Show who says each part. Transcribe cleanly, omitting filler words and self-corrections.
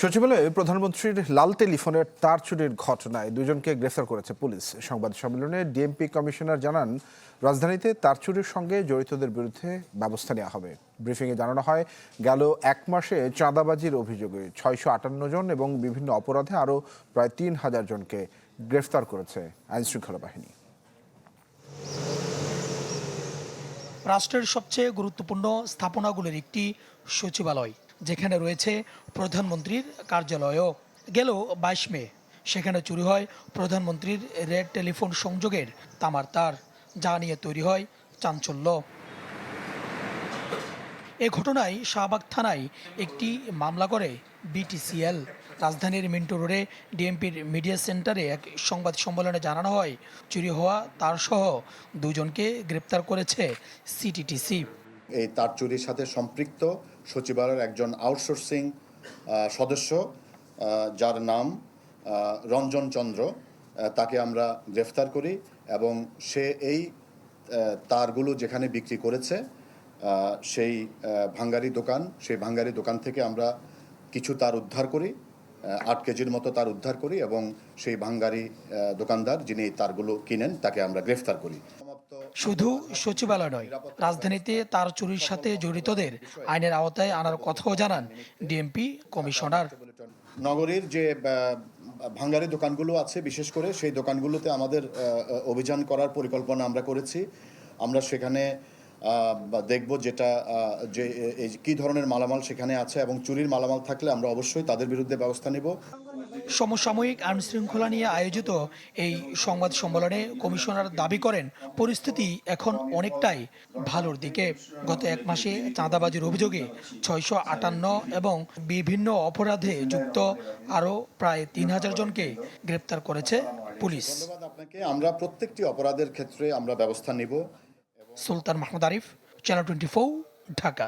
Speaker 1: সচিবালয়ে প্রধানমন্ত্রীর লাল টেলিফোনের তার চুরির ঘটনায় দুজনকে গ্রেফতার করেছে পুলিশ। সংবাদ সম্মেলনে ডিএমপি কমিশনার জানান, রাজধানীতে তার চুরির সঙ্গে জড়িতদের বিরুদ্ধে ব্যবস্থা নেওয়া হবে। ব্রিফিংয়ে জানানো হয়, গেল এক মাসে চাঁদাবাজির অভিযোগে 658 জন এবং বিভিন্ন অপরাধে আরও প্রায় 3000 জনকে গ্রেফতার করেছে আইনশৃঙ্খলা বাহিনী।
Speaker 2: রাষ্ট্রের সবচেয়ে গুরুত্বপূর্ণ স্থাপনাগুলির একটি সচিবালয়, যেখানে রয়েছে প্রধানমন্ত্রীর কার্যালয়ও। গেল 22 মে সেখানে চুরি হয় প্রধানমন্ত্রীর রেড টেলিফোন সংযোগের তামার তার, যা নিয়ে তৈরি হয় চাঞ্চল্য। এ ঘটনায় শাহবাগ থানায় একটি মামলা করে বিটিসিএল। রাজধানীর মিন্টো রোডে ডিএমপির মিডিয়া সেন্টারে এক সংবাদ সম্মেলনে জানানো হয়, চুরি হওয়া তারসহ দুজনকে গ্রেপ্তার করেছে সিটিটিসি।
Speaker 3: এই তার চুরির সাথে সম্পৃক্ত সচিবালয়ের একজন আউটসোর্সিং সদস্য, যার নাম রঞ্জন চন্দ্র, তাকে আমরা গ্রেফতার করি এবং সে এই তারগুলো যেখানে বিক্রি করেছে সেই ভাঙ্গারি দোকান থেকে আমরা কিছু তার উদ্ধার করি, 8 কেজির মতো তার উদ্ধার করি এবং সেই ভাঙ্গারি দোকানদার যিনি এই তারগুলো কিনেন তাকে আমরা গ্রেফতার করি।
Speaker 2: শুধু সচিবালয় নয়, রাজধানীতে তার চুরির সাথে জড়িতদের আইনের আওতায় আনার কথাও জানান ডিএমপি কমিশনার।
Speaker 3: নগরীর যে ভাঙ্গারি দোকানগুলো আছে, বিশেষ করে সেই দোকানগুলোতে আমাদের অভিযান করার পরিকল্পনা আমরা করেছি। আমরা সেখানে দেখব যেটা যে কী ধরনের মালামাল সেখানে আছে এবং চুরির মালামাল থাকলে আমরা অবশ্যই তাদের বিরুদ্ধে ব্যবস্থা নেব।
Speaker 2: সমসাময়িক আইনশৃঙ্খলা নিয়ে আয়োজিত এই সংবাদ সম্মেলনে কমিশনার দাবি করেন, পরিস্থিতি এখন অনেকটাই ভালোর দিকে। গত এক মাসে চাঁদাবাজির অভিযোগে 658 এবং বিভিন্ন অপরাধে যুক্ত আরও প্রায় 3000 জনকে গ্রেপ্তার করেছে পুলিশ।
Speaker 3: ধন্যবাদ আপনাকে। আমরা প্রত্যেকটি অপরাধের ক্ষেত্রে আমরা ব্যবস্থা নেব।
Speaker 2: সুলতান মাহমুদ আরিফ, চ্যানেল 24, ঢাকা।